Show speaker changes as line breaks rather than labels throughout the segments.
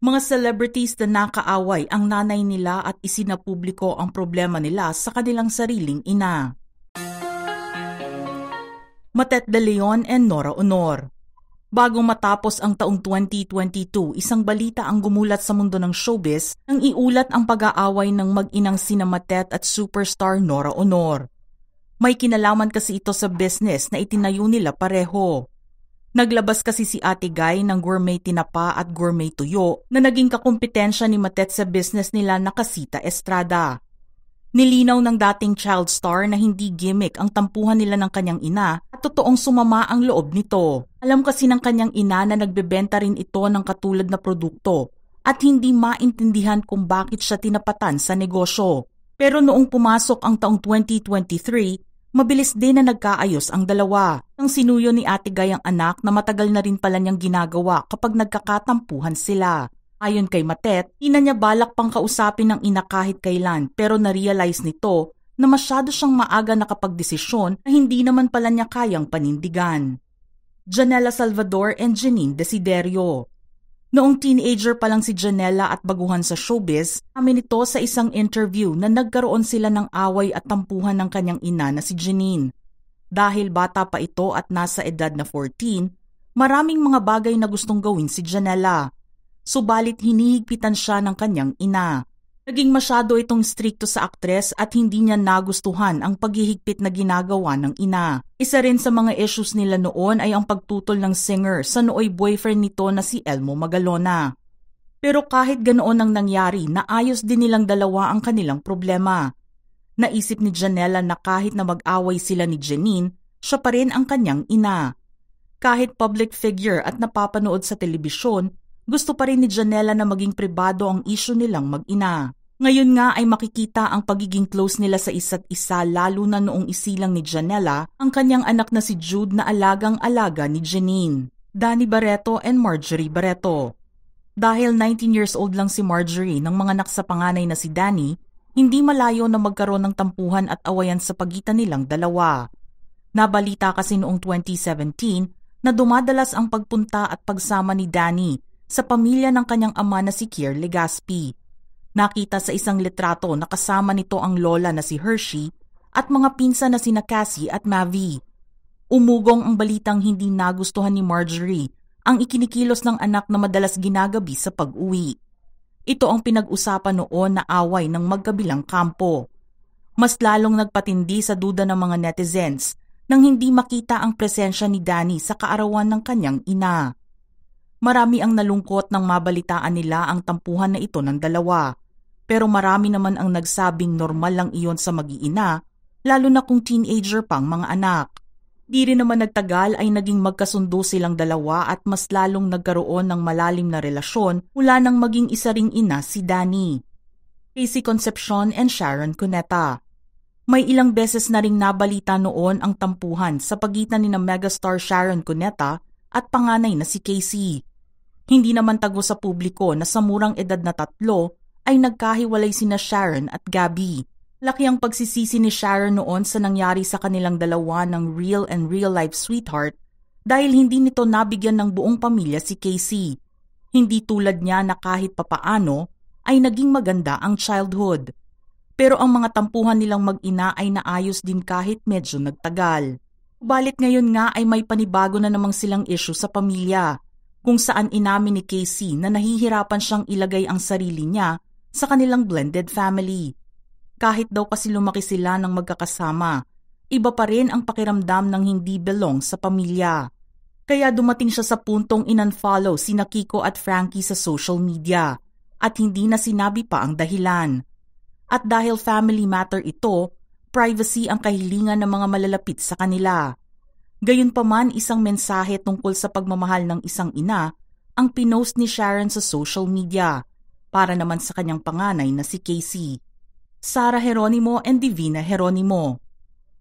Mga celebrities na nakaaway ang nanay nila at isinapubliko ang problema nila sa kanilang sariling ina. Matet De Leon and Nora Honor. Bago matapos ang taong 2022, isang balita ang gumulat sa mundo ng showbiz nang iulat ang pag-aaway ng mag-inang sina Matet at superstar Nora Honor. May kinalaman kasi ito sa business na itinayo nila pareho. Naglabas kasi si Ate Guy ng gourmet tinapa at gourmet tuyo na naging kakumpetensya ni Matet sa business nila na Casita Estrada. Nilinaw ng dating child star na hindi gimmick ang tampuhan nila ng kanyang ina at totoong sumama ang loob nito. Alam kasi ng kanyang ina na nagbebenta rin ito ng katulad na produkto at hindi maintindihan kung bakit siya tinapatan sa negosyo. Pero noong pumasok ang taong 2023, mabilis din na nagkaayos ang dalawa. Nang sinuyo ni Ate Guy ang anak na matagal na rin pala niyang ginagawa kapag nagkakatampuhan sila. Ayon kay Matet, di na niya balak pang kausapin ng ina kahit kailan pero na-realize nito na masyado siyang maaga nakapagdesisyon na hindi naman pala niya kayang panindigan. Janela Salvador and Janine Desiderio. Noong teenager pa lang si Janela at baguhan sa showbiz, amin ito sa isang interview na nagkaroon sila ng away at tampuhan ng kanyang ina na si Janine. Dahil bata pa ito at nasa edad na 14, maraming mga bagay na gustong gawin si Janela. Subalit hinihigpitan siya ng kanyang ina. Naging masyado itong strikto sa aktres at hindi niya nagustuhan ang paghihigpit na ginagawa ng ina. Isa rin sa mga issues nila noon ay ang pagtutol ng singer sa nooy boyfriend nito na si Elmo Magalona. Pero kahit ganoon ang nangyari, naayos din nilang dalawa ang kanilang problema. Naisip ni Janela na kahit na mag-away sila ni Janine, siya pa rin ang kanyang ina. Kahit public figure at napapanood sa telebisyon, gusto pa rin ni Janela na maging pribado ang issue nilang mag-ina. Ngayon nga ay makikita ang pagiging close nila sa isa't isa lalo na noong isilang ni Janela ang kanyang anak na si Jude na alagang-alaga ni Janine, Danny Barreto and Marjorie Barreto. Dahil 19 years old lang si Marjorie nang manganak sa panganay na si Danny, hindi malayo na magkaroon ng tampuhan at awayan sa pagitan nilang dalawa. Nabalita kasi noong 2017 na dumadalas ang pagpunta at pagsama ni Danny sa pamilya ng kanyang ama na si Kier Legaspi. Nakita sa isang litrato na kasama nito ang lola na si Hershey at mga pinsan na sina Cassie at Mavi. Umugong ang balitang hindi nagustuhan ni Marjorie ang ikinikilos ng anak na madalas ginagabi sa pag-uwi. Ito ang pinag-usapan noon na away ng magkabilang kampo. Mas lalong nagpatindi sa duda ng mga netizens nang hindi makita ang presensya ni Danny sa kaarawan ng kanyang ina. Marami ang nalungkot nang mabalitaan nila ang tampuhan na ito ng dalawa. Pero marami naman ang nagsabing normal lang iyon sa mag-iina, lalo na kung teenager pang mga anak. Di rin naman nagtagal ay naging magkasundo silang dalawa at mas lalong nagkaroon ng malalim na relasyon mula nang maging isa ring ina si Danny. Casey Concepcion and Sharon Cuneta. May ilang beses na ring nabalita noon ang tampuhan sa pagitan ni na megastar Sharon Cuneta at panganay na si Casey. Hindi naman tago sa publiko na sa murang edad na 3 ay nagkahiwalay sina Sharon at Gabby. Laki ang pagsisisi ni Sharon noon sa nangyari sa kanilang dalawa ng real and real-life sweetheart dahil hindi nito nabigyan ng buong pamilya si Casey. Hindi tulad niya na kahit papaano ay naging maganda ang childhood. Pero ang mga tampuhan nilang mag-ina ay naayos din kahit medyo nagtagal. Balit ngayon nga ay may panibago na namang silang issue sa pamilya, kung saan inamin ni Casey na nahihirapan siyang ilagay ang sarili niya sa kanilang blended family. Kahit daw kasi lumaki sila ng magkakasama, iba pa rin ang pakiramdam ng hindi belong sa pamilya. Kaya dumating siya sa puntong in-unfollow sina Kiko at Frankie sa social media at hindi na sinabi pa ang dahilan. At dahil family matter ito, privacy ang kahilingan ng mga malalapit sa kanila. Gayunpaman, isang mensahe tungkol sa pagmamahal ng isang ina ang pinost ni Sharon sa social media para naman sa kanyang panganay na si Casey. Sarah Geronimo and Divina Geronimo.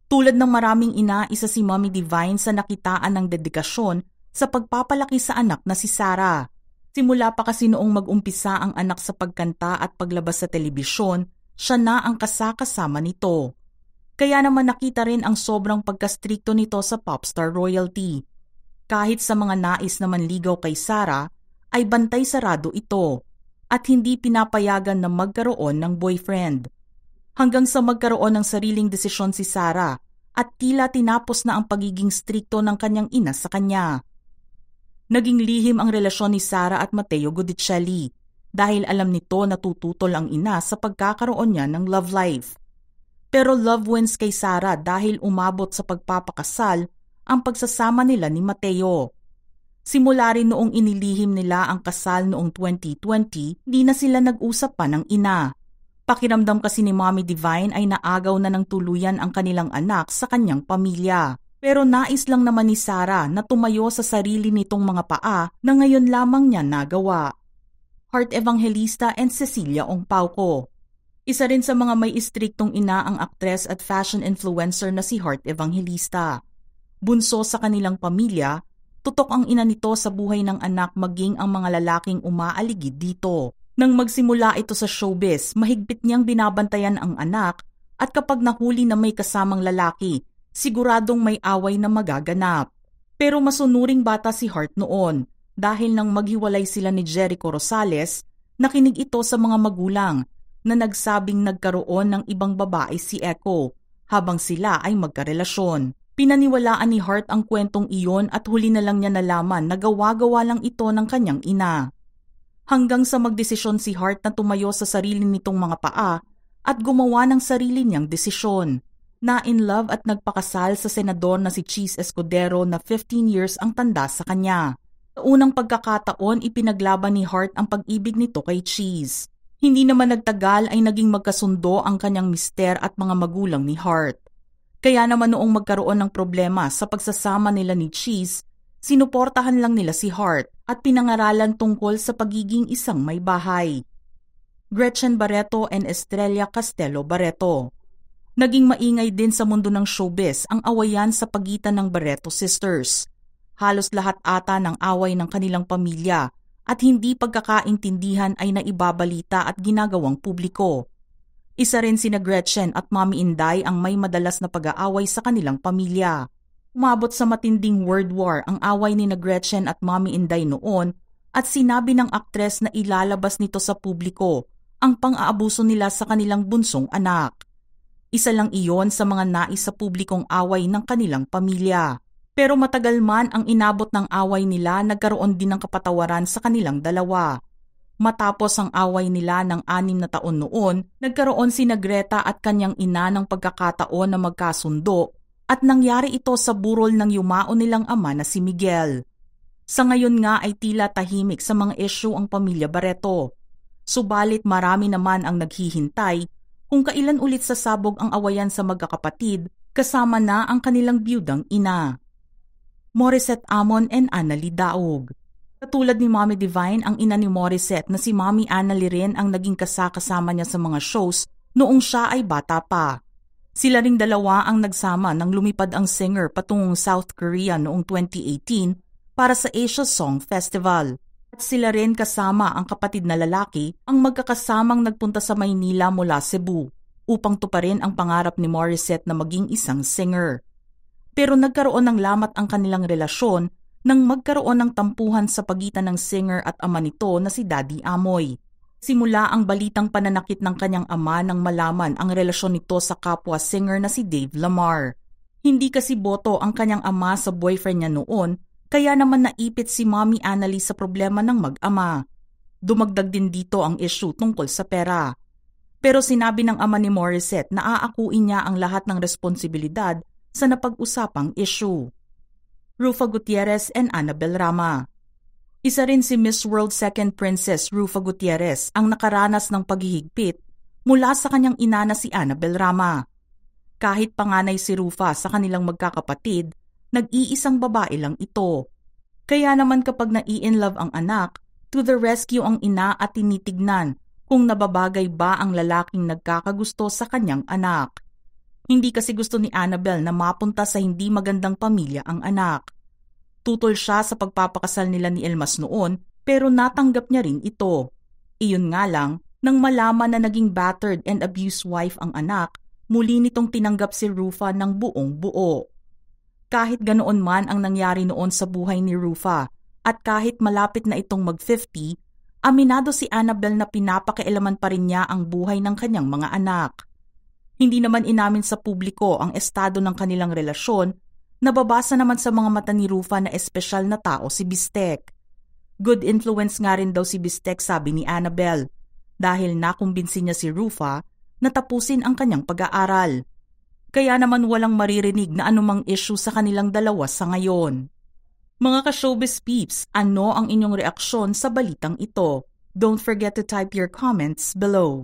Tulad ng maraming ina, isa si Mommy Divine sa nakitaan ng dedikasyon sa pagpapalaki sa anak na si Sarah. Simula pa kasi noong mag-umpisa ang anak sa pagkanta at paglabas sa telebisyon, siya na ang kasakasama nito. Kaya naman nakita rin ang sobrang pagkastrikto nito sa popstar royalty. Kahit sa mga nais na manligaw kay Sarah, ay bantay sarado ito. at hindi pinapayagan na magkaroon ng boyfriend. Hanggang sa magkaroon ng sariling desisyon si Sarah at tila tinapos na ang pagiging strikto ng kanyang ina sa kanya. Naging lihim ang relasyon ni Sarah at Matteo Gudicelli dahil alam nito na tututol ang ina sa pagkakaroon niya ng love life. Pero love wins kay Sarah dahil umabot sa pagpapakasal ang pagsasama nila ni Matteo. Simula rin noong inilihim nila ang kasal noong 2020, di na sila nag-usap pa ng ina. Pakiramdam kasi ni Mommy Divine ay naagaw na ng tuluyan ang kanilang anak sa kanyang pamilya. Pero nais lang naman ni Sarah na tumayo sa sarili nitong mga paa na ngayon lamang niya nagawa. Heart Evangelista and Cecilia Ongpauco. Isa rin sa mga may istriktong ina ang aktres at fashion influencer na si Heart Evangelista. Bunso sa kanilang pamilya, tutok ang ina nito sa buhay ng anak maging ang mga lalaking umaaligid dito. Nang magsimula ito sa showbiz, mahigpit niyang binabantayan ang anak at kapag nahuli na may kasamang lalaki, siguradong may away na magaganap. Pero masunuring bata si Heart noon dahil nang maghiwalay sila ni Jericho Rosales, nakinig ito sa mga magulang na nagsabing nagkaroon ng ibang babae si Echo habang sila ay magkarelasyon. Pinaniwalaan ni Heart ang kwentong iyon at huli na lang niya nalaman na gawa-gawa lang ito ng kanyang ina. Hanggang sa magdesisyon si Heart na tumayo sa sarili nitong mga paa at gumawa ng sarili niyang desisyon. Na in love at nagpakasal sa senador na si Cheese Escudero na 15 years ang tanda sa kanya. Sa unang pagkakataon, ipinaglaban ni Heart ang pag-ibig nito kay Cheese. Hindi naman nagtagal ay naging magkasundo ang kanyang mister at mga magulang ni Heart. Kaya naman noong magkaroon ng problema sa pagsasama nila ni Cheese, sinuportahan lang nila si Heart at pinangaralan tungkol sa pagiging isang may bahay. Gretchen Barreto and Estrella Castelo Barreto. Naging maingay din sa mundo ng showbiz ang awayan sa pagitan ng Barreto sisters. Halos lahat ata ng away ng kanilang pamilya at hindi pagkakaintindihan ay naibabalita at ginagawang publiko. Isa rin sina Gretchen at Mommy Inday ang may madalas na pag-aaway sa kanilang pamilya. Umabot sa matinding word war ang away ni Gretchen at Mommy Inday noon at sinabi ng aktres na ilalabas nito sa publiko ang pang-aabuso nila sa kanilang bunsong anak. Isa lang iyon sa mga nais sa publikong away ng kanilang pamilya. Pero matagal man ang inabot ng away nila, nagkaroon din ng kapatawaran sa kanilang dalawa. Matapos ang away nila ng 6 na taon noon, nagkaroon sina Greta at kanyang ina ng pagkakataon na magkasundo at nangyari ito sa burol ng yumao nilang ama na si Miguel. Sa ngayon nga ay tila tahimik sa mga issue ang pamilya Barreto. Subalit marami naman ang naghihintay kung kailan ulit sasabog ang awayan sa magkakapatid kasama na ang kanilang biyudang ina. Morissette Amon and Annalie Daog. Katulad ni Mommy Divine, ang ina ni Morissette na si Mommy Annalie rin ang naging kasama niya sa mga shows noong siya ay bata pa. Sila ring dalawa ang nagsama nang lumipad ang singer patungong South Korea noong 2018 para sa Asia Song Festival. At sila rin kasama ang kapatid na lalaki ang magkakasamang nagpunta sa Maynila mula Cebu upang tuparin ang pangarap ni Morissette na maging isang singer. Pero nagkaroon ng lamat ang kanilang relasyon nang magkaroon ng tampuhan sa pagitan ng singer at ama nito na si Daddy Amoy. Simula ang balitang pananakit ng kanyang ama nang malaman ang relasyon nito sa kapwa singer na si Dave Lamar. Hindi kasi boto ang kanyang ama sa boyfriend niya noon, kaya naman naipit si Mommy Annalie sa problema ng mag-ama. Dumagdag din dito ang issue tungkol sa pera. Pero sinabi ng ama ni Morissette na aakuin niya ang lahat ng responsibilidad sa napag-usapang issue. Rufa Gutierrez and Annabel Rama. Isa rin si Miss World Second Princess Rufa Gutierrez ang nakaranas ng paghihigpit mula sa kanyang ina na si Annabel Rama. Kahit panganay si Rufa sa kanilang magkakapatid, nag-iisang babae lang ito. Kaya naman kapag nai-inlove ang anak, to the rescue ang ina at tinitignan kung nababagay ba ang lalaking nagkakagusto sa kanyang anak. Hindi kasi gusto ni Annabel na mapunta sa hindi magandang pamilya ang anak. Tutol siya sa pagpapakasal nila ni Elmas noon pero natanggap niya rin ito. Iyon nga lang, nang malaman na naging battered and abused wife ang anak, muli nitong tinanggap si Rufa ng buong buo. Kahit ganoon man ang nangyari noon sa buhay ni Rufa at kahit malapit na itong mag-50, Aminado si Annabel na pinapakialaman pa rin niya ang buhay ng kanyang mga anak. Hindi naman inamin sa publiko ang estado ng kanilang relasyon. Nababasa naman sa mga mata ni Rufa na espesyal na tao si Bistek. Good influence nga rin daw si Bistek, sabi ni Annabel, dahil nakumbinsi niya si Rufa na tapusin ang kanyang pag-aaral. Kaya naman walang maririnig na anumang issue sa kanilang dalawa sa ngayon. Mga ka-showbiz peeps, ano ang inyong reaksyon sa balitang ito? Don't forget to type your comments below.